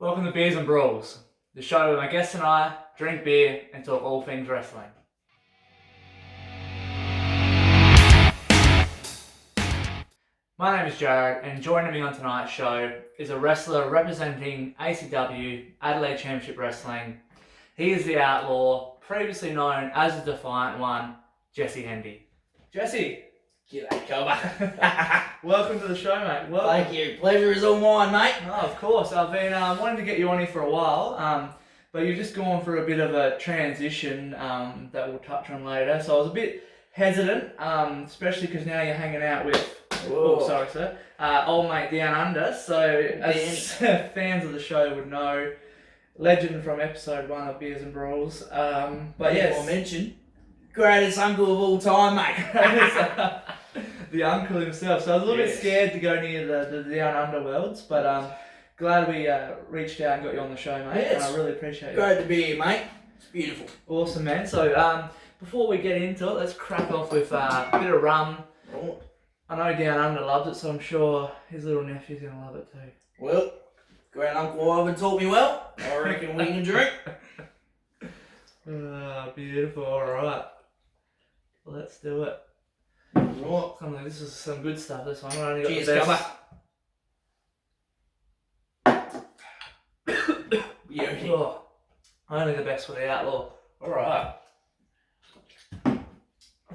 Welcome to Beers and Brawls, the show where my guests and I drink beer and talk all things wrestling. My name is Jared, and joining me on tonight's show is a wrestler representing ACW, Adelaide Championship Wrestling. He is the Outlaw, previously known as the Defiant One, Jesse Hendy. Jesse! G'day, cover. Welcome to the show, mate. Welcome. Thank you. Pleasure is all mine, mate. No, of course. I've been wanting to get you on here for a while, but you've just gone through a bit of a transition that we'll touch on later. So I was a bit hesitant, especially because now you're hanging out with, old mate Down Under. So as fans of the show would know, legend from episode 1 of Beers and Brawls. But yes, I mentioned greatest uncle of all time, mate. The uncle himself. So I was a little bit scared to go near the Down Under worlds, but glad we reached out and got you on the show, mate. Yes. And I really appreciate it. Great to be here, mate. It's beautiful. Awesome, man. So before we get into it, let's crack off with a bit of rum. Oh. I know Down Under loves it, so I'm sure his little nephew's going to love it too. Well, great uncle Ivan taught me well. I reckon we can drink. Beautiful. All right. Let's do it. Right. This is some good stuff, this one. I only got Cheers, the best. Beautiful. Only the best for the Outlaw. Alright. So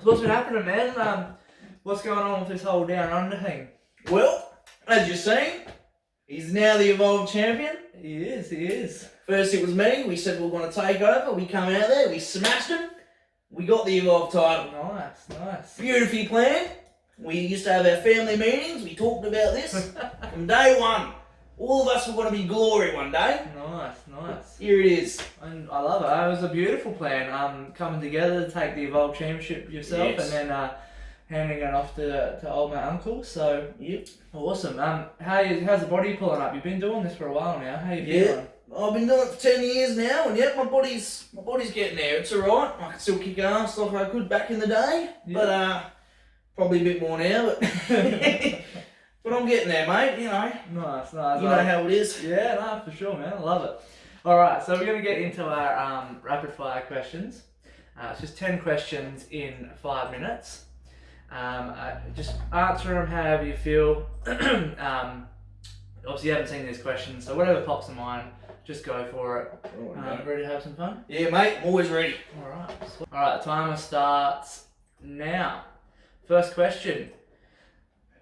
what's been happening, man? What's going on with this whole Down Under thing? Well, as you've seen, he's now the Evolved Champion. He is. First it was me. We said we were going to take over. We come out there. We smashed him. We got the Evolved title. Nice. Beautifully planned. We used to have our family meetings. We talked about this from day one. All of us were going to be glory one day. Nice. Here it is. And I love it. It was a beautiful plan. Coming together to take the Evolved Championship yourself, Yes. and then handing it off to old mate Uncle. So Yep. awesome. How's the body pulling up? You've been doing this for a while now. How you feeling? I've been doing it for 10 years now, and my body's getting there. It's alright. I can still kick ass like I could back in the day, but probably a bit more now, but but I'm getting there, mate, you know. Nice. You know how it is. Yeah, no, for sure, man. I love it. Alright, so we're going to get into our rapid fire questions. It's just 10 questions in 5 minutes. Just answer them however you feel. Obviously you haven't seen these questions, so whatever pops in mind, just go for it. Ready to have some fun? Yeah, mate, I'm always ready. Alright, the timer starts now. First question.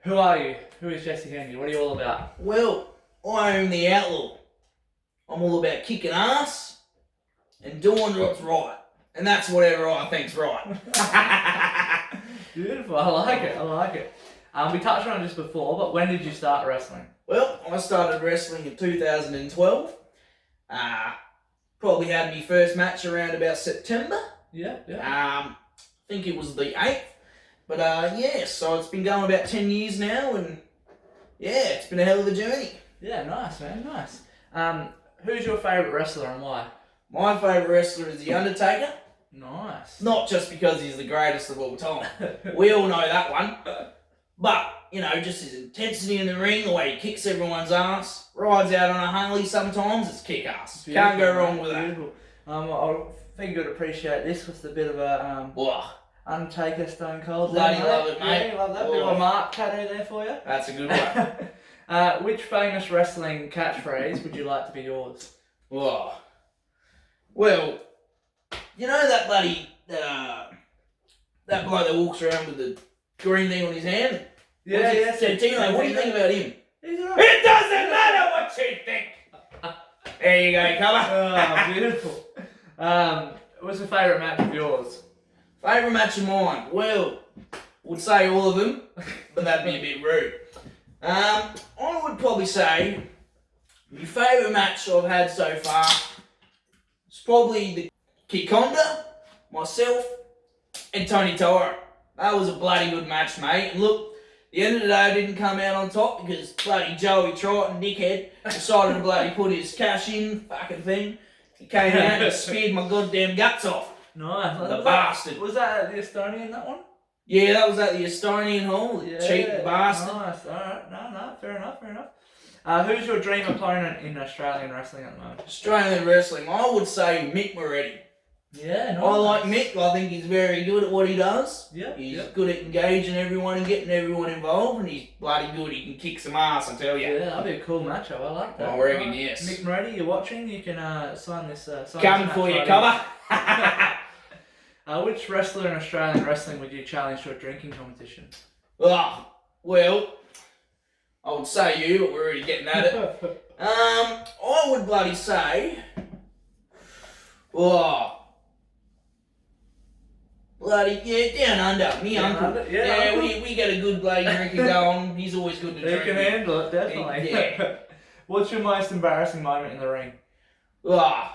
Who are you? Who is Jesse Hendy? What are you all about? Well, I am the Outlaw. I'm all about kicking ass and doing what's right. And that's whatever I think's right. Beautiful, I like it. We touched on it just before, but when did you start wrestling? Well, I started wrestling in 2012. Probably had my first match around about September. Yeah. I think it was the 8th. But so it's been going about 10 years now, and it's been a hell of a journey. Yeah, nice, man, nice. Who's your favourite wrestler and why? My favourite wrestler is The Undertaker. Nice. Not just because he's the greatest of all time. We all know that one. But, just his intensity in the ring, the way he kicks everyone's ass, rides out on a Harley sometimes, it's kick-ass. Can't go wrong with that. I think you'd appreciate this with a bit of a Undertaker Stone Cold. Bloody love it, mate. Yeah, love that. Bit of a mark tattoo there for you. That's a good one. Which famous wrestling catchphrase would you like to be yours? Well, that bloody, that bloke that walks around with the green thing on his hand? Yeah. Santino, what do you think about him? He's alright. It doesn't matter what you think! There you go, cover. Oh, beautiful. What's your favourite match of yours? Favourite match of mine? Well, would say all of them, but that'd be a bit rude. I would probably say my favourite match I've had so far is probably the Kikonda, myself, and Tony Toro. That was a bloody good match, mate. And look, at the end of the day, I didn't come out on top because bloody Joey Triton, dickhead, decided to bloody put his cash in, fucking thing. He came out and speared my goddamn guts off. Nice. The bastard. Was that at the Estonian, that one? Yeah, that was at the Estonian Hall. Yeah, Cheap bastard. Nice. Alright. No, fair enough. Who's your dream opponent in Australian wrestling at the moment? Australian wrestling, I would say Mick Moretti. Yeah, nice. I like Mick. I think he's very good at what he does. Yep. He's good at engaging everyone and getting everyone involved, and he's bloody good. He can kick some ass, I tell you. Yeah, that'd be a cool matchup. I like that. I reckon, yes. Mick Moretti, you're watching. You can sign this. Coming for you, cover. Which wrestler in Australian wrestling would you challenge to a drinking competition? Oh, well, I would say you, but we're already getting at it. I would bloody say, down under, me Down uncle. Under? Yeah, uncle. We get a good bloody drinking going. He's always good to He drink. can handle it, definitely. Yeah. What's your most embarrassing moment in the ring? Well,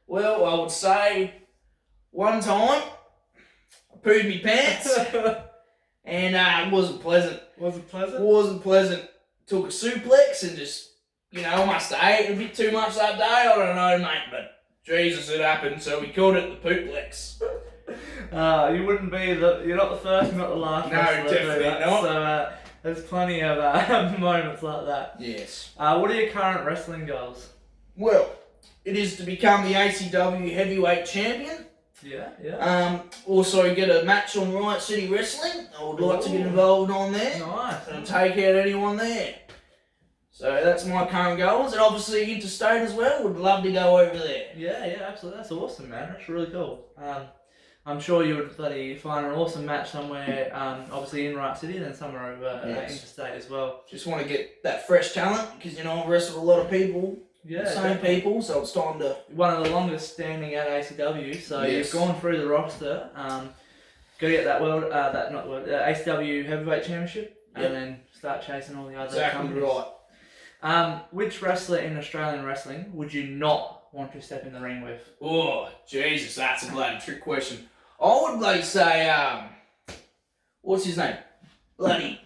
I would say one time I pooed me pants and it wasn't pleasant. Was it pleasant? Wasn't pleasant. Took a suplex and just, I must have ate a bit too much that day. I don't know, mate, but Jesus, it happened. So we called it the pooplex. You wouldn't be you're not the first, you're not the last. No, wrestler to do definitely that. not. So there's plenty of moments like that. Yes. What are your current wrestling goals? Well, it is to become the ACW heavyweight champion. Yeah. Also get a match on Riot City Wrestling. I would like to get involved on there. Nice. And take out anyone there. So that's my current goals. And obviously interstate as well. Would love to go over there. Yeah, absolutely. That's awesome, man. That's really cool. I'm sure you would bloody find an awesome match somewhere, obviously in Riot City and then somewhere over interstate as well. Just want to get that fresh talent because, I've wrestled a lot of people. Yeah, same people, so it's time to... One of the longest standing at ACW, so Yes. you've gone through the roster. Got to get that ACW Heavyweight Championship, and then start chasing all the other Exactly companies. right. Which wrestler in Australian wrestling would you not want to step in the ring with? Oh, Jesus, that's a bloody trick question. I would bloody say, what's his name? Bloody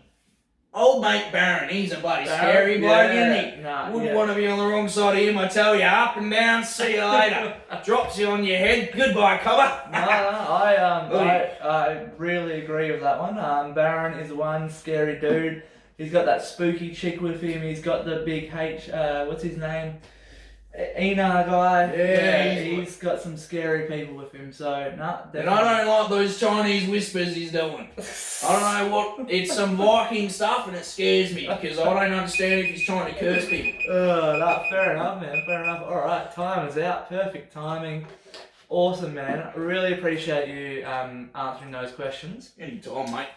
old mate Baron. He's a bloody scary bloke, isn't he? Wouldn't want to be on the wrong side of him, I tell you. Up and down, see you later. Drops you on your head. Goodbye, cover. I really agree with that one. Baron is one scary dude. He's got that spooky chick with him. He's got the big what's his name? Ina guy. Yeah, he's got some scary people with him. So, definitely. And I don't like those Chinese whispers he's doing. I don't know what, it's some Viking stuff and it scares me because I don't understand if he's trying to curse people. Fair enough, man. Fair enough. Alright, time is out. Perfect timing. Awesome, man. I really appreciate you answering those questions. Anytime, mate.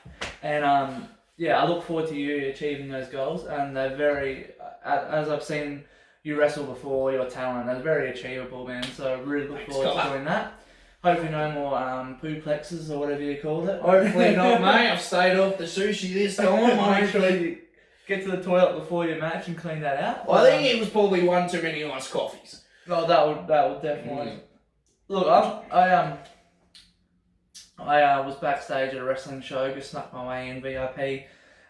And I look forward to you achieving those goals. And they're very, as I've seen you wrestle before, your talent, they're very achievable, man. So I really look forward to doing that. Hopefully no more pooplexes or whatever you called it. Hopefully not, mate. I've stayed off the sushi this time. Make sure you get to the toilet before your match and clean that out. Well, I think it was probably one too many iced coffees. Oh, that would definitely. Look, I was backstage at a wrestling show, just snuck my way in VIP,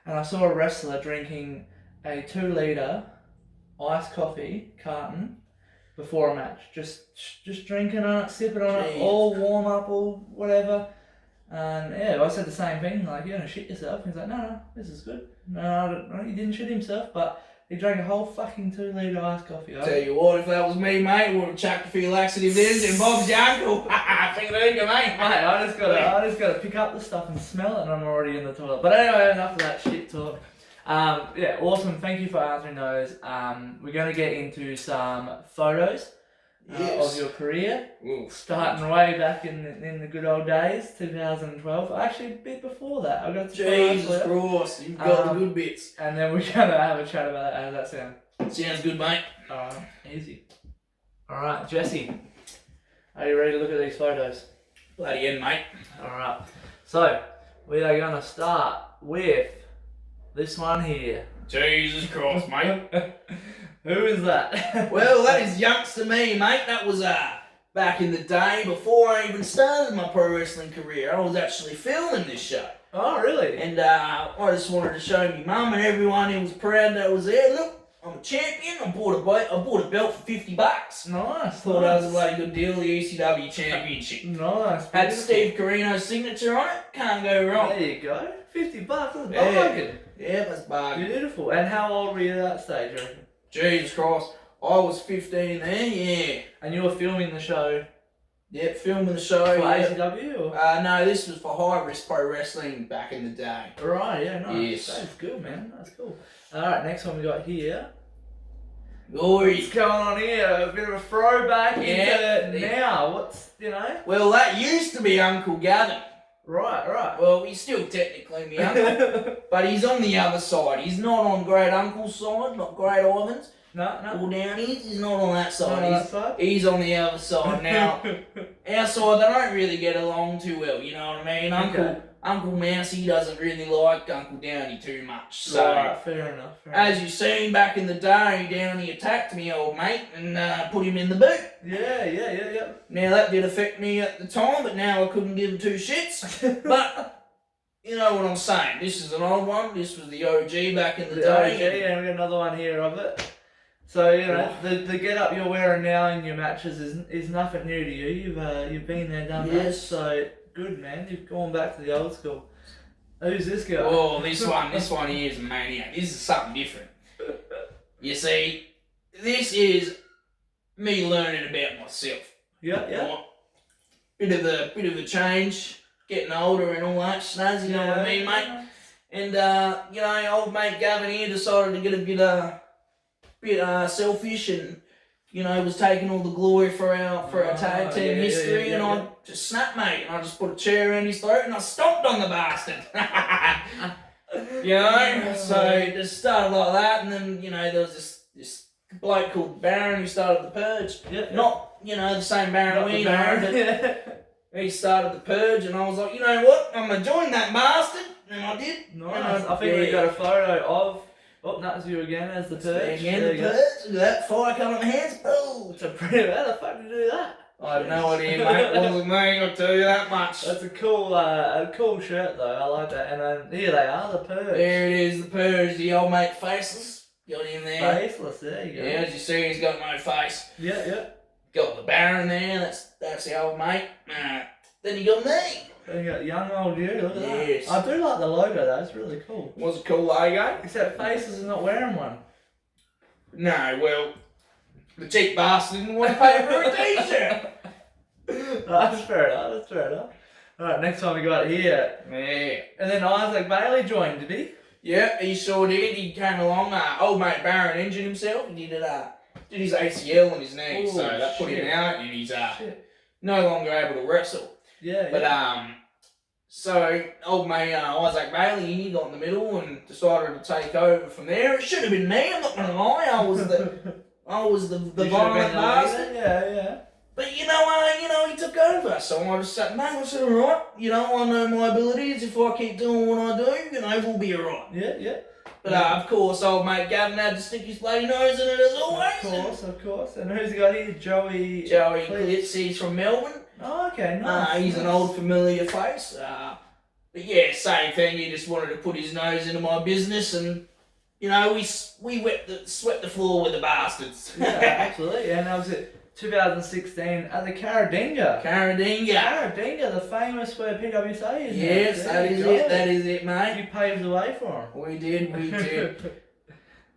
and I saw a wrestler drinking a 2-litre iced coffee carton before a match. Just drinking on it, sipping on it, all warm up, all whatever. And I said the same thing, like, you're gonna shit yourself. He's like, no, this is good. No, he didn't shit himself, but he drank a whole fucking 2-litre iced coffee. Tell you what, if that was me, mate, would have chucked a few laxatives in and Bob's your uncle. Think of it, mate. Mate, I just gotta pick up the stuff and smell it, and I'm already in the toilet. But anyway, enough of that shit talk. Awesome. Thank you for answering those. We're gonna get into some photos of your career, starting way back in the good old days, 2012. Actually, a bit before that. I got to Jesus Christ, you've got the good bits. And then we're gonna have a chat about that. How does that sound? Sounds good, mate. Alright, easy. Alright, Jesse, are you ready to look at these photos? Bloody end, mate. Alright, so we are gonna start with this one here. Jesus Christ, mate. Who is that? Well, that is youngster me, mate. That was back in the day before I even started my pro wrestling career. I was actually filming this show. Oh, really? And I just wanted to show my mum and everyone who was proud that I was there. Look, I'm a champion. I bought a belt for $50. Nice. Thought that was a bloody good deal. The ECW Championship. Nice. Had beautiful. Steve Carino's signature on it. Can't go wrong. There you go. $50. That's a Yeah. bargain. Yeah, that's bargain. Beautiful. And how old were you at that stage, you reckon? Jesus Christ. I was 15 there, yeah. And you were filming the show Yep, filming the show. for Yeah. ACW? Or? No, this was for High Risk Pro Wrestling back in the day. Right, yeah, nice. Yes. That's good, man. That's cool. Alright, next one we got here. Oi. What's going on here? A bit of a throwback into now. What's, you know? Well, that used to be Uncle Gavin. Right. Well, he's still technically my uncle, but he's on the other side. He's not on Great Uncle's side, not Great Ivan's. No. Or down he's not on that Not side. on that side? He's on the other side. Now, our side, they don't really get along too well, you know what I mean? Uncle Mousey doesn't really like Uncle Downy too much. So, right, fair enough. as you've seen back in the day, Downy attacked me old mate and put him in the boot. Yeah. Now, that did affect me at the time, but now I couldn't give two shits. But, you know what I'm saying. This is an old one. This was the OG back in the day. OG, and we got another one here of it. So, you know, the get-up you're wearing now in your matches is nothing new to you. You've been there, done that. So, good, man. You've gone back to the old school. Who's this guy? Oh, this one here is a maniac. This is something different. You see, this is me learning about myself. Yeah. Bit of a change, getting older and all that snazz, you know what I mean, mate? And, you know, old mate Gavin here decided to get a bit selfish and, you know, was taking all the glory for our tag team history, and I just snapped, mate, and I just put a chair around his throat and I stomped on the bastard. You know, so it just started like that, and then, you know, there was this bloke called Baron who started the Purge. Not, you know, the same Baron we know, but he started the Purge, and I was like, you know what, I'm going to join that bastard, and I did. Nice. I think we got a photo of... Oh, that's you again as the Purge. Again, the Purge. Look at that fire coming on my hands. Oh, It's a pretty... How the fuck did you do that? I have no idea, mate. It wasn't me, I'll tell you that much. That's a cool shirt though. I like that. And here they are, the Purge. There it is, the Purge, the old mate Faceless. Got him there. Faceless, there you go. Yeah, as you see, he's got no face. Yeah. Got the Baron there, that's the old mate. Then you got me. Then you got young old you, look at Yes. that. I do like the logo though, it's really cool. Was a cool logo. Except Faceless is not wearing one. No, well, the cheap bastard didn't want to pay for a t-shirt. That's fair enough. Alright, next one we got here. Yeah. And then Isaac Bailey joined, did he? Yeah, he sure did. He came along. Old mate Baron injured himself. He did his ACL on his knee, so that put him out, and he's no longer able to wrestle. Yeah. But so old mate Isaac Bailey, he got in the middle and decided to take over from there. It should have been me. I'm not gonna lie. I was the violent bastard. Yeah. But you know, he took over. So I just sat back and said, all right. You know, I know my abilities. If I keep doing what I do, you know, we'll be alright. Yeah. But of course, old mate Gavin had to stick his bloody nose in it as always. Of course. And who's he got here? Joey Clitz, he's from Melbourne. Oh, okay, nice. He's an old familiar face. But yeah, same thing. He just wanted to put his nose into my business, and you know, we swept the floor with the bastards. Yeah, absolutely. And that was it. 2016 at the Caradinga. Caradinga, the famous where PWC is. Yes, that is it, mate. You paved the way for him. We did.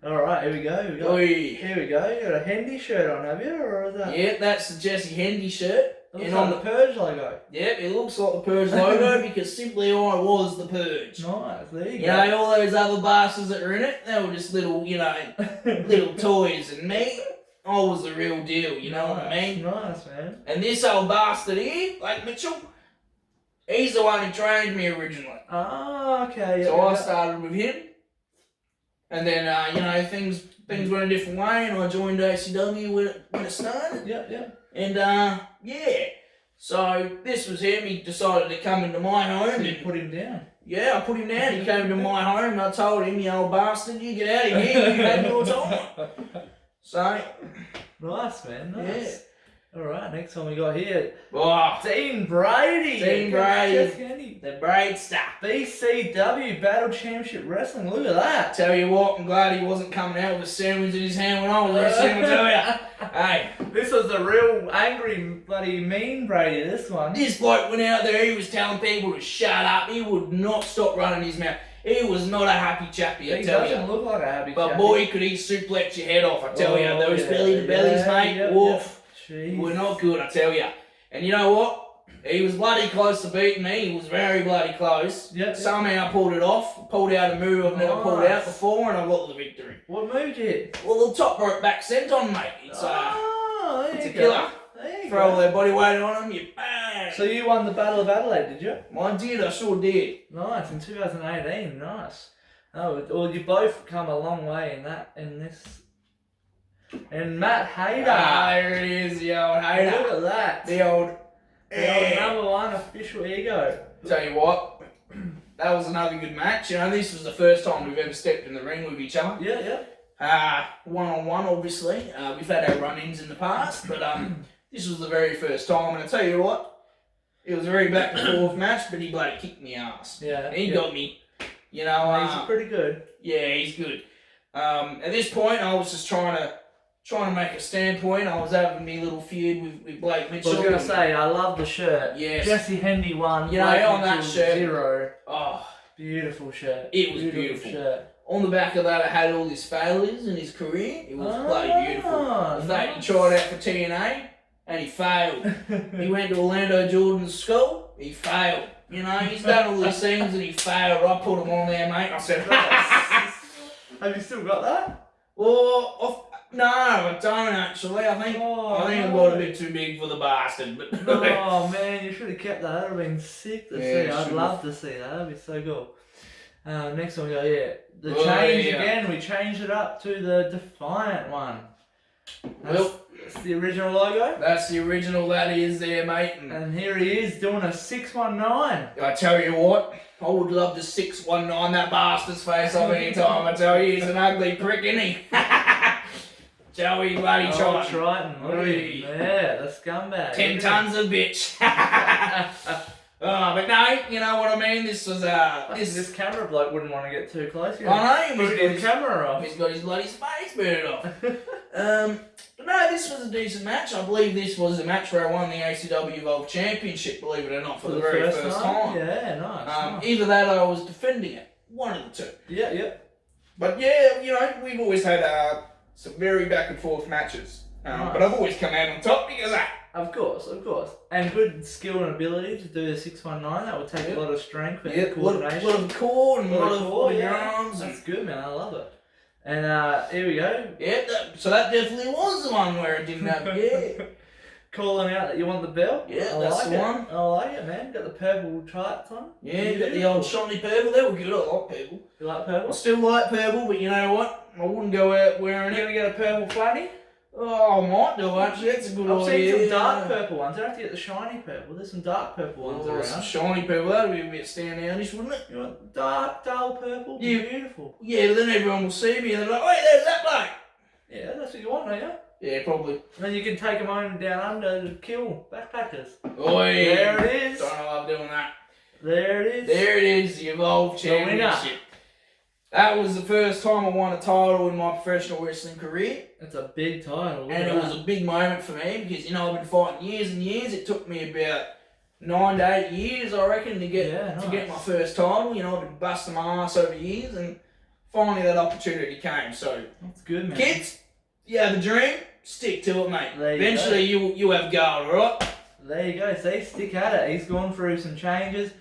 Alright, here we go. Here we go. You got a Hendy shirt on, have you? Or is that? Yeah, that's the Jesse Hendy shirt. And on the Purge logo. Yep, it looks like the Purge logo because simply I was the Purge. Nice, there you go. You know, all those other bastards that were in it, they were just little, you know, little toys, and me, I was the real deal, you know what I mean? Nice, man. And this old bastard here, like Mitchell, he's the one who trained me originally. Oh, okay. So I started with him, and then, you know, things went a different way, and I joined ACW when it started. Yeah. And, yeah. So this was him. He decided to come into my home. You put him down. Yeah, I put him down. He came to my home, and I told him, you old bastard, you get out of here. You had your time. So, nice, man. Nice. Alright, next one we got here. Oh, Dean Brady. Dean Brady. Jesse Hendy. the braid stuff. BCW Battle Championship Wrestling. Look at that. Tell you what, I'm glad he wasn't coming out with a sandwich in his hand when I was wrestling, I tell you. Hey, This was a real angry, bloody mean Brady, this one. this bloke went out there, he was telling people to shut up. He would not stop running his mouth. He was not a happy chappy, I He tell doesn't you. look like a happy But chappy. boy, could he suplex your head off, I tell you. Those yeah, belly to bellies, yeah, mate, yep, woof. Jeez. Were not good, I tell you. And you know what? He was bloody close to beating me. He was very bloody close. Yep. Somehow I pulled it off. Pulled out a move I've never pulled out Nice. before, and I got the victory. What move did you hit? Well, the top rope back senton, mate. It's There it's you a go. killer. There you Throw all go. their body weight on him, you bang. So you won the Battle of Adelaide, did you? I did, I sure did. Nice, in 2018, nice. Oh, well, you both come a long way in this. And Matt Hayter. There it is, the old Look hater. at that. The old Number one official ego. Tell you what, that was another good match. You know, this was the first time we've ever stepped in the ring with each other. Yeah. One-on-one, obviously. We've had our run-ins in the past, but this was the very first time. And I tell you what, it was a very back and forth match, but he bloody kicked me ass. Yeah. He yeah. got me. You know, He's pretty good. yeah, he's good. At this point, I was just trying to make a standpoint. I was having me little feud with Blake I Mitchell. was going to say, I love the shirt. Yes. Jesse Hendy won. You know, Blake on that Mitchell, shirt- 0. Oh, Beautiful shirt. It was beautiful. Shirt. on the back of that, it had all his failures in his career. It was bloody beautiful. The fact Nice. he tried out for TNA and he failed. He went to Orlando Jordan's school. He failed. You know, he's done all these things and he failed. I put him on there, mate. I said, Have you still got that? well, no, I don't actually. I think I got a bit too big for the bastard. But Oh man, you should have kept that. That would have been sick to Yeah, see. I'd should've. love to see that. That'd be so cool. Next one we go, the Oh, change yeah. again. We changed it up to the Defiant one. Well, That's the original logo. that's the original that is there, mate. And And here he is doing a 619. I tell you what, I would love to 619 that bastard's face off any time. I tell you, he's an ugly prick, isn't he? Joey bloody Oh, Triton. Triton. Look at him. Oi. Yeah, the scumbag. 10 Look at him. tons of bitch. But no, you know what I mean? This was, This camera bloke wouldn't want to get too close. I know, Put his camera off. he's got his bloody face burned off. But no, this was a decent match. I believe this was a match where I won the ACW Evolve Championship, believe it or not, for the very first time. Yeah, nice. Either that or I was defending it. One of the two. Yeah. But yeah, you know, we've always had some very back and forth matches. Nice. But I've always come out on top because of that. Of course. And good skill and ability to do the 619. That would take Yep. a lot of strength and Yeah, a lot coordination. of core and a lot of core, arms. That's good, man. I love it. And here we go. Yeah, so that definitely was the one where it didn't have, yeah. Calling out that you want the belt. Yeah, I that's like the it. one. I like it, man. Got the purple tights on. Yeah, you got the old Beautiful. shiny purple. They were good. I like purple. You like I purple? still like purple, but you know what? I wouldn't go out wearing You it. gonna get a purple flatty? Oh, I might do actually. That's a good I've idea. seen some dark purple ones. I don't have to get the shiny purple. There's some dark purple ones Oh, some around. shiny purple. That'd be a bit standoutish, wouldn't it? You want dark, dull purple? Yeah. Beautiful. Yeah, but then everyone will see me and they're like, "Wait, there's that bloke." Yeah, that's what you want, don't you? Yeah, probably. And then you can take them on down under to kill backpackers. Oi, There it is. Don't know love doing that. There it is. There it is, the Evolve The winner. Championship. That was the first time I won a title in my professional wrestling career. That's a big title. And it was a big moment for me because, you know, I've been fighting years and years. It took me about 9 to 8 years, I reckon, to get my first title. You know, I've been busting my ass over years and finally that opportunity came. So, That's good, man. kids, you have a dream, stick to it, mate. There you Eventually you have gold, alright? There you go. See, stick at it. He's gone through some changes,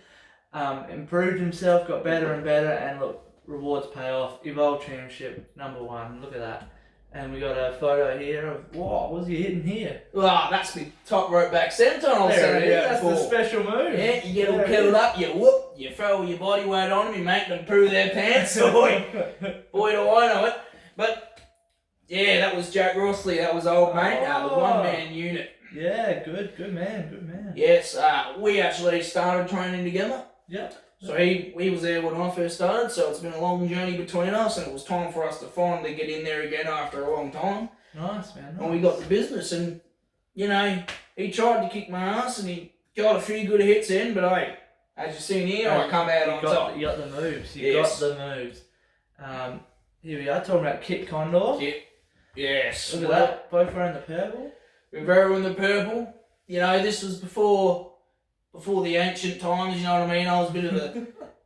improved himself, got better and better, and look, rewards pay off. Evolve Championship, #1. Look at that. And we got a photo here of, what was he hitting here? Well, that's the top rope back senton I was There saying it is. about That's the before. special move. Yeah, you get all There it curled is. up, you whoop, you throw your body weight on them, you make them poo their pants. Boy, do I know it. But, yeah, that was Jack Rossley, that was old mate, the Oh. one-man unit. Yeah, good man. Yes, we actually started training together. Yep. So he was there when I first started, so it's been a long journey between us, and it was time for us to finally get in there again after a long time. Nice, man. And we got the business, and you know, he tried to kick my ass and he got a few good hits in, but as you've seen here, I come out on top. You got the moves. You got the moves. Here we are, talking about Kit Condor. Kit. Yes. Look at that, both wearing the purple. We're wearing the purple. You know, this was before the ancient times, you know what I mean? I was a bit of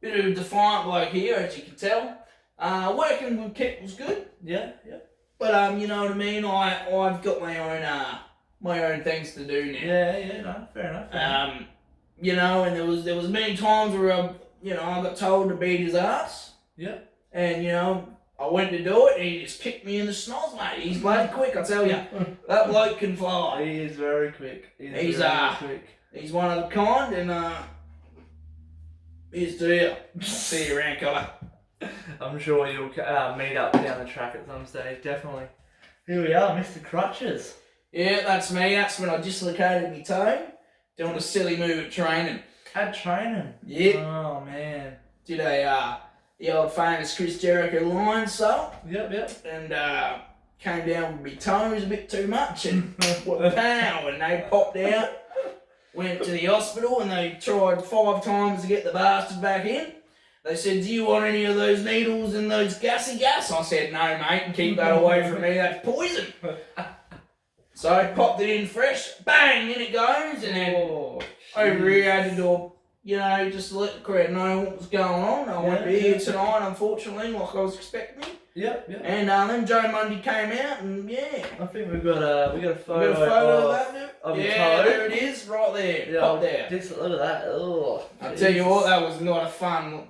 a defiant bloke here, as you can tell. Working with Kit was good. Yeah. But you know what I mean? I've got my own things to do now. Yeah, no, fair enough. You know, and there was many times where I got told to beat his ass. Yeah. And you know, I went to do it and he just kicked me in the snoz, mate. He's bloody quick, I tell you. That bloke can fly. He is very quick. He's quick. He's one of a kind, and here's to you. See you around, colour. I'm sure you'll meet up down the track at some stage, definitely. Here we are, Mr. Crutches. Yeah, that's me. That's when I dislocated my toe, doing a silly move at training. At training? Yeah. Oh, man. Did the old famous Chris Jericho line so. Yep. And came down with my toes a bit too much, and pow, and they popped out. Went to the hospital and they tried 5 times to get the bastard back in. They said, do you want any of those needles and those gassy gas? I said, no, mate, and keep that away from me, that's poison. So I popped it in fresh, bang, in it goes, and then over here I had to do, just to let the crowd know what was going on. I won't be here tonight, unfortunately, like I was expecting. Yep. And then Joe Mundy came out, and I think we got a photo. We got a photo of that, dude. Of your yeah, toe. there it is, right there. Yeah, Popped out. Just look at that. Oh, I tell you what, that was not a fun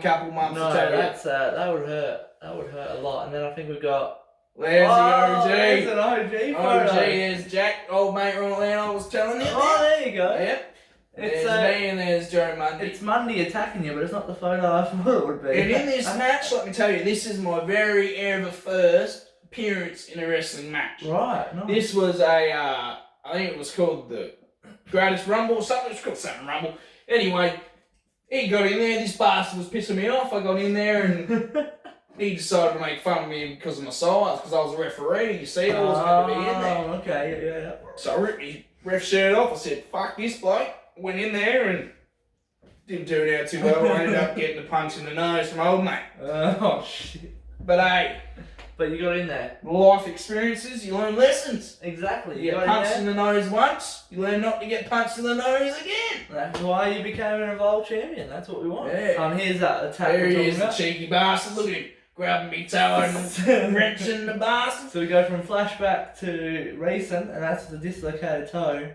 couple months. No, to tell you. that would hurt. That would hurt a lot. And then I think we got. There's the OG. There's an OG photo. OG is Jack, old mate right there. I was telling you. Oh, there you go. Yep. It's there's me and there's Joe Mundy. It's Mundy attacking you, but it's not the photo I thought it would be. And in this match, let me tell you, this is my very ever first appearance in a wrestling match. Right. Nice. This was I think it was called the Greatest Rumble or something. It was called something Rumble. Anyway, he got in there. This bastard was pissing me off. I got in there and he decided to make fun of me because of my size, because I was a referee. You see, I wasn't going to be in there. Oh, okay. Yeah. So I ripped his ref shirt off. I said, fuck this bloke. Went in there and didn't turn out too well. I ended up getting a punch in the nose from old mate. Oh, shit. But hey. But you got in there. Life experiences, you learn lessons. Exactly. You get punched in the nose once, you learn not to get punched in the nose again. That's why you became an Evolved champion. That's what we want. Yeah. Here's that attack. There he is, the cheeky bastard. Look at him. Grabbing me toe and wrenching the bastard. So we go from flashback to recent, and that's the dislocated toe.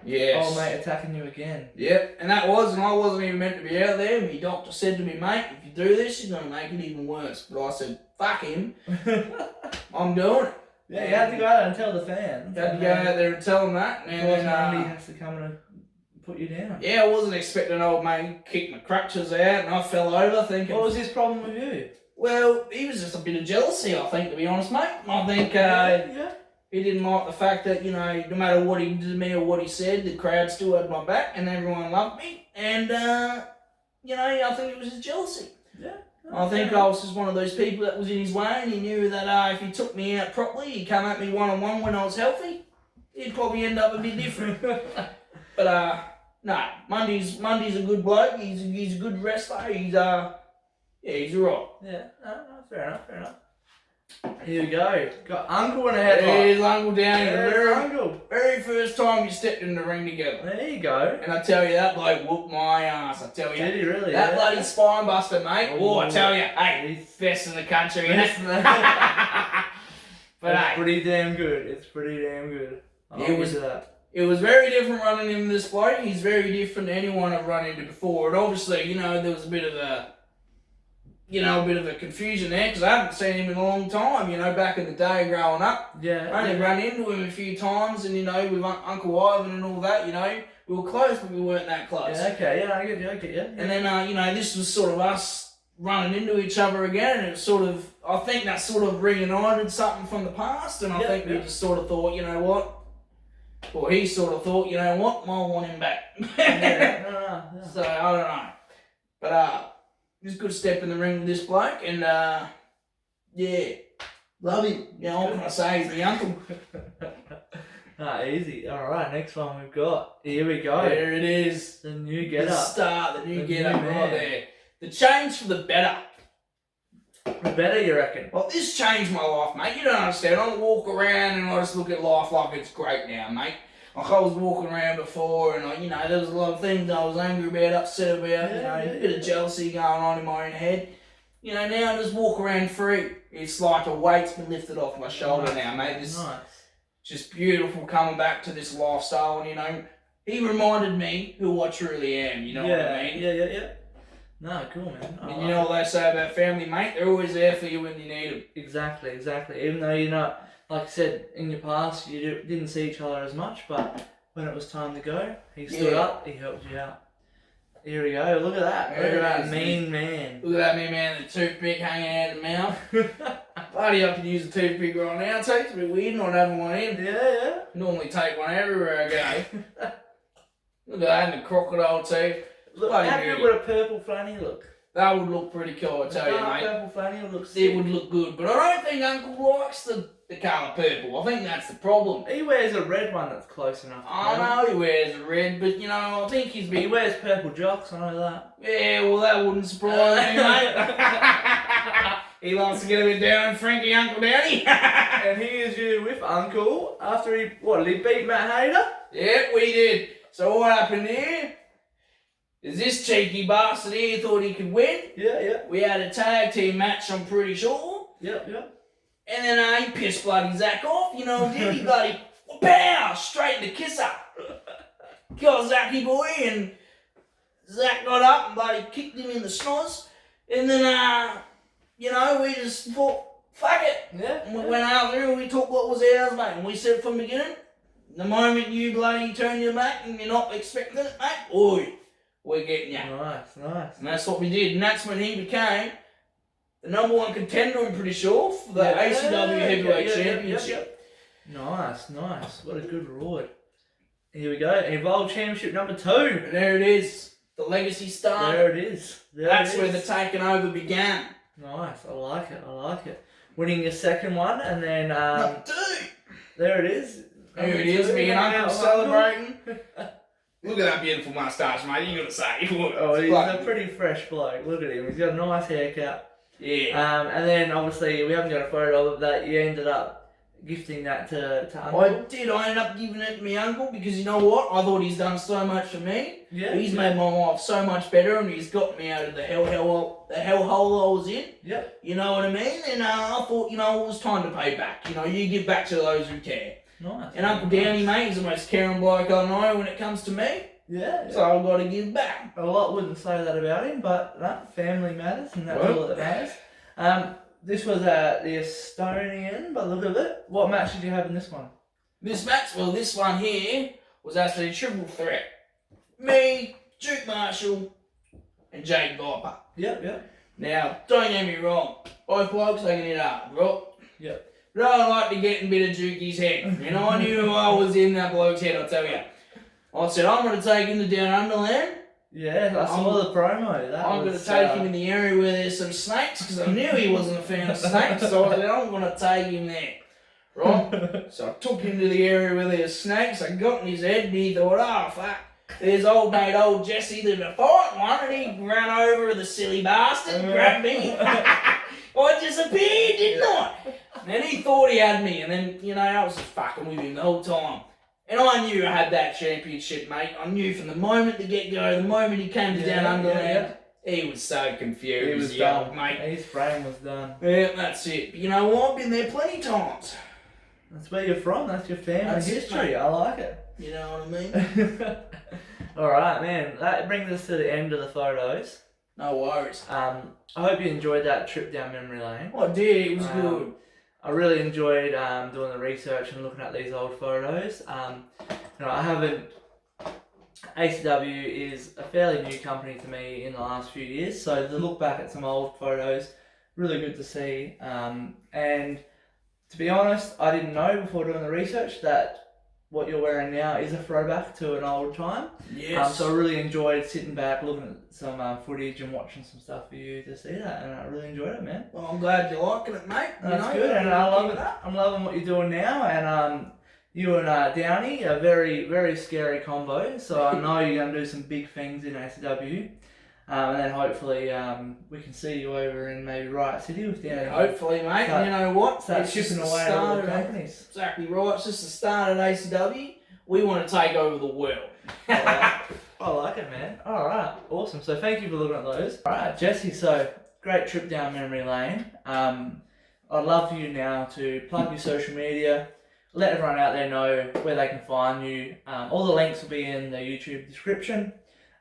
Yes. Old mate attacking you again. Yep, and I wasn't even meant to be out there. My doctor said to me, mate, if you do this, you're going to make it even worse. But I said, fuck him. I'm doing it. Yeah, you had to go out and tell the fans. You had to go out there and tell them that. And then Andy has to come and put you down. Yeah, I wasn't expecting old mate to kick my crutches out, and I fell over thinking... What was his problem with you? Well, he was just a bit of jealousy, I think, to be honest, mate. I think he didn't like the fact that, no matter what he did to me or what he said, the crowd still had my back and everyone loved me. And, I think it was his jealousy. Yeah. I think I was just one of those people that was in his way, and he knew that if he took me out properly, he'd come at me one-on-one when I was healthy, he'd probably end up a bit different. But, no, Mundy's a good bloke. He's a good wrestler. He's alright. Yeah, no, fair enough. Here we go. Got Uncle in a headlock. There's Uncle Downunder. There's Uncle. Very first time you stepped in the ring together. There you go. And I tell you, that bloke whooped my ass, I tell you. Did he really? That bloody spine buster, mate. Oh, I tell you, hey, he's best in the country, best in the But it's hey, pretty damn good. It's pretty damn good. It was very different running into this bloke. He's very different to anyone I've run into before. And obviously, there was a bit of a confusion there, because I haven't seen him in a long time, back in the day growing up. Yeah. I only run into him a few times, and, with Uncle Ivan and all that, we were close, but we weren't that close. Yeah, okay, yeah, I get you. And then, this was sort of us running into each other again, and it sort of, I think that sort of reunited something from the past, and I think we just sort of thought, you know what, or he sort of thought, you know what, I want him back. No. So, I don't know. But, it was a good step in the ring with this bloke, and love him. What can I say? He's my uncle. Easy. Alright, next one we've got. Here we go. There it is. The new The get-up. start, the new get-up new right man. there. The change for the better. The better, you reckon? Well, this changed my life, mate. You don't understand. I walk around and I just look at life like it's great now, mate. Like I was walking around before and, there was a lot of things I was angry about, upset about, a bit of jealousy going on in my own head. Now I just walk around free. It's like a weight's been lifted off my shoulder now, mate. It's just beautiful coming back to this lifestyle. And, he reminded me who I truly am, you know what I mean? Yeah. No, cool, man. And you know what they say about family, mate? They're always there for you when you need them. Exactly. Even though you're not, like I said, in your past, you didn't see each other as much, but when it was time to go, he stood up, he helped you out. Here we go. Look at that. Look at that mean man. Look at that mean man, the toothpick hanging out of the mouth. Bloody, I could use a toothpick right now, too. It's a bit weird not having one in. Yeah. Normally take one everywhere I go. Look at that, and the crocodile teeth. Look, how good would a purple flanny look? That would look pretty cool, I tell you, mate. Purple flanny would look sick. It would look good, but I don't think Uncle likes the colour purple. I think that's the problem. He wears a red one that's close enough. I know he wears a red, but I think he's He wears purple jocks, I know that. Yeah, well that wouldn't surprise me, mate. He loves to get a bit down, Frankie Uncle Downy. And here's you with Uncle after he beat Matt Hayter? Yeah, we did. So what happened here is this cheeky bastard here thought he could win. Yeah. We had a tag team match, I'm pretty sure. Yep. And then he pissed bloody Zach off, did he bloody pow, straight in the kisser. Got Zachy boy, and Zach got up and bloody kicked him in the schnoz. And then, we just thought, fuck it. Yeah. And we went out there and we took what was ours, mate. And we said from the beginning, the moment you bloody turn your back and you're not expecting it, mate, oi, we're getting you. Nice. And that's what we did. And that's when he became the number one contender, I'm pretty sure, for the ACW Heavyweight Championship. Nice. What a good reward. Here we go. Evolve Championship number 2. And there it is. The legacy started. There it is. That's where the taking over began. Nice. I like it. Winning your second one, and then Number 2. there it is. There it is. Me and Uncle celebrating. Look at that beautiful moustache, mate. You gotta say. Oh, he's a pretty fresh bloke. Look at him. He's got a nice haircut. Yeah. And then obviously we haven't got a photo of that. You ended up gifting that to Uncle. I did. I ended up giving it to my uncle because you know what? I thought he's done so much for me. Yeah. He's made my life so much better, and he's got me out of the hellhole I was in. Yep. You know what I mean? And I thought, it was time to pay back. You give back to those who care. Nice. And Uncle Downy, mate, he's the most caring bloke I know when it comes to me. Yeah. So I've got to give back. A lot wouldn't say that about him, but family matters, and that's all that matters. This was the Estonian, by the look of it. What match did you have in this one? This one here was actually a triple threat. Me, Duke Marshall, and Jake Viper. Yep. Now, don't get me wrong. Both blokes taking it hard, right? Yep. But I like to get in a bit of Dukey's head. I knew I was in that bloke's head, I'll tell you. I said, I'm going to take him to Down Underland. Yeah, I saw the promo. I'm going to take him in the area where there's some snakes, because I knew he wasn't a fan of snakes, so I said, I'm going to take him there. Right? So I took him to the area where there's snakes, I got in his head, and he thought, oh, fuck. There's old Jesse that a fight one, and he ran over the silly bastard, grabbed me. I disappeared, didn't I? And he thought he had me, and then, I was just fucking with him the whole time. And I knew I had that championship, mate. I knew from the moment the get-go, the moment he came to Down Underland, he was so confused. He was done, mate. His brain was done. Yeah, that's it. But you know what? I've been there plenty of times. That's where you're from. That's your family history. I like it. You know what I mean? Alright, man. That brings us to the end of the photos. No worries. I hope you enjoyed that trip down memory lane. I did. It was good. I really enjoyed doing the research and looking at these old photos. I haven't... ACW is a fairly new company to me in the last few years, so to look back at some old photos, really good to see. And to be honest, I didn't know before doing the research that what you're wearing now is a throwback to an old time. Yes. So I really enjoyed sitting back, looking at some footage and watching some stuff for you to see that, and I really enjoyed it, man. Well, I'm glad you're liking it, mate. That's good, and I love it. I'm loving what you're doing now, and you and Downey, a very, very scary combo. So I know you're going to do some big things in ACW. And then hopefully we can see you over in maybe Riot City with Downey. Yeah, hopefully, mate. And you know what? Start shipping away to all the companies. Exactly right. It's just the start at ACW. We want to take over the world. I like it, man. All right, awesome. So thank you for looking at those. All right, Jesse. So great trip down memory lane. I'd love for you now to plug your social media. Let everyone out there know where they can find you. All the links will be in the YouTube description.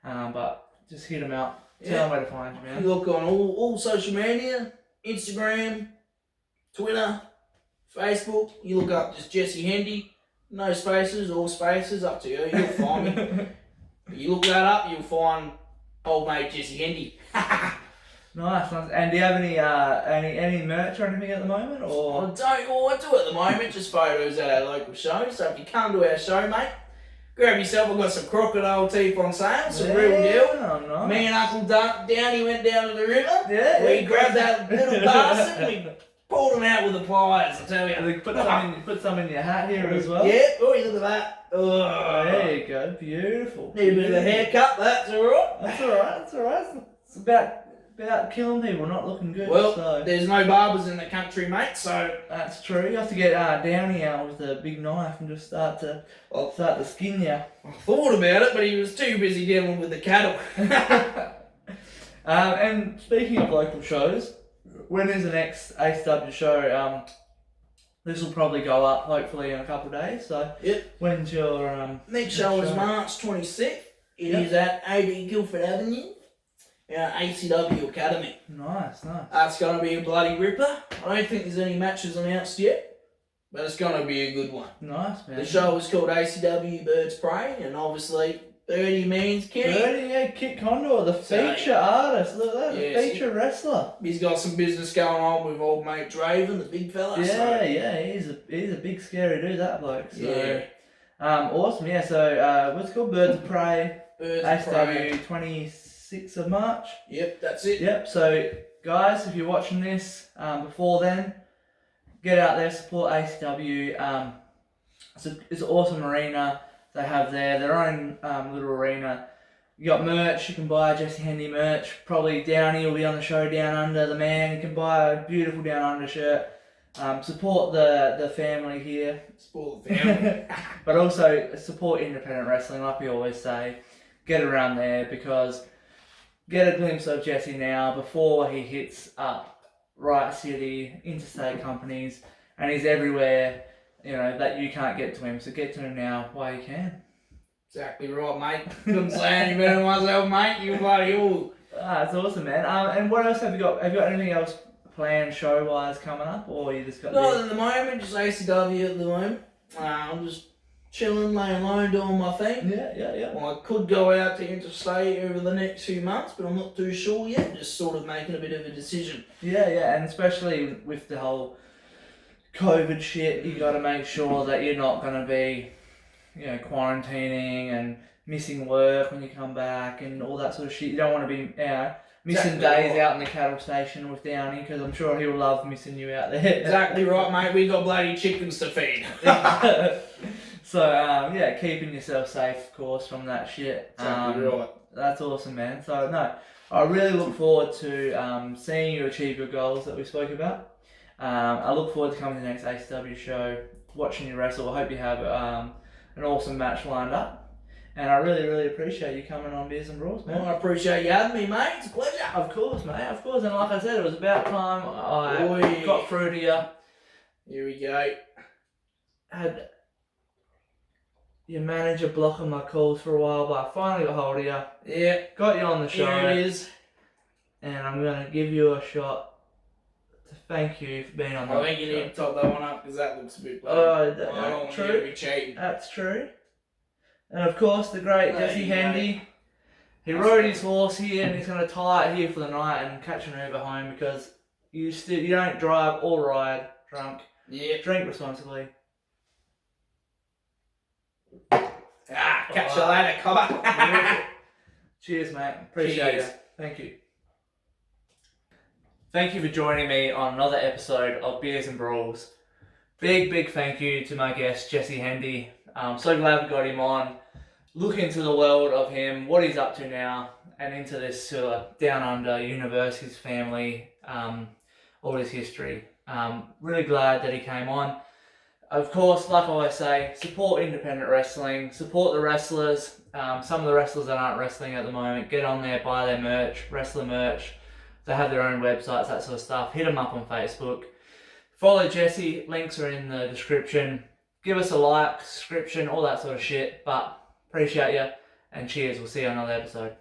But just hit them out. Tell them where to find you, man. You look on all social media, Instagram, Twitter, Facebook. You look up just Jesse Hendy. No spaces, all spaces, up to you. You'll find me. You look that up, you'll find old mate Jesse Hendy. Nice. And do you have any merch or anything at the moment? Or I don't know what to do at the moment, just photos at our local show. So if you come to our show, mate, grab yourself. I've got some crocodile teeth on sale, some real deal. Nice. Me and Uncle Downunder went down to the river. Yeah. We grabbed that little bastard and we pulled him out with the pliers, I tell you. And put some in your hat here as well. Yeah, oh, look at that. Oh, there you go, beautiful. Need a bit of a haircut, that's alright. That's alright. It's about killing people, not looking good. Well, so. There's no barbers in the country, mate, so... That's true. You have to get Downey out with the big knife and just start to skin you. I thought about it, but he was too busy dealing with the cattle. And speaking of local shows, when is the next ACW show? This will probably go up hopefully in a couple of days. So yep. When's your next show is March 26th. It is at 80 Guildford Avenue, ACW Academy. Nice. That's gonna be a bloody ripper. I don't think there's any matches announced yet, but it's gonna be a good one. Nice, man. The show is called ACW Birds Prey, and obviously 30 means Kitty. 30, yeah, Kit Condor, the feature artist. Look at that, the Yes, feature wrestler. He's got some business going on with old mate Draven, the big fella. Yeah, he's a big scary dude, that bloke. So, yeah. Awesome. Yeah. So what's it called? Birds of Prey. Birds of Prey. ACW 26th of March. Yep, that's it. Yep. So guys, if you're watching this before then, get out there, support ACW. It's an awesome arena. They have their own little arena. You got merch, you can buy Jesse Hendy merch. Probably Downey will be on the show Down Under, the man. You can buy a beautiful Down Under shirt. Support the family here. Support the family. But also support independent wrestling, like we always say. Get around there because get a glimpse of Jesse now before he hits up Riot City, interstate companies, and he's everywhere. You know, that you can't get to him, so get to him now while you can. Exactly right, mate. Couldn't say any better than myself, mate. You bloody all. That's awesome, man. And what else have you got? Have you got anything else planned show-wise coming up, or you just got? Not at the moment, just ACW at the moment. I'm just chilling, laying low, doing my thing. Yeah. Well, I could go out to interstate over the next few months, but I'm not too sure yet. Just sort of making a bit of a decision. Yeah, and especially with the whole COVID shit, you got to make sure that you're not going to be, quarantining and missing work when you come back and all that sort of shit. You don't want to be missing days out in the cattle station with Downey, because I'm sure he'll love missing you out there. Exactly right, mate. We got bloody chickens to feed. So keeping yourself safe, of course, from that shit. Exactly right. That's awesome, man. So no, I really look forward to seeing you achieve your goals that we spoke about. I look forward to coming to the next ACW show, watching you wrestle. I hope you have an awesome match lined up. And I really, really appreciate you coming on Beers and Brawls, man. Well, I appreciate you having me, mate. It's a pleasure. Of course, mate. Of course. And like I said, it was about time I got through to you. Here we go. Had your manager blocking my calls for a while, but I finally got hold of you. Yeah. Got you on the show. Here it is. And I'm going to give you a shot. Thank you for being on the show. I think you need to top that one up because that looks a bit true. Be cheating. That's true. And of course, the great Jesse Hendy. He rode his horse here and he's going to tie it here for the night and catch an Uber home because you don't drive or ride drunk. Yeah. Drink responsibly. Catch you later, cobber. Cheers, mate. Appreciate it. Thank you. Thank you for joining me on another episode of Beers and Brawls. Big thank you to my guest, Jesse Hendy. So glad we got him on. Look into the world of him, what he's up to now, and into this sort of down under universe, his family, all his history. Really glad that he came on. Of course, like I always say, support independent wrestling, support the wrestlers. Some of the wrestlers that aren't wrestling at the moment, get on there, buy their merch, wrestler merch. They have their own websites, that sort of stuff. Hit them up on Facebook. Follow Jesse, links are in the description. Give us a like, subscription, all that sort of shit. But appreciate you, and cheers. We'll see you on another episode.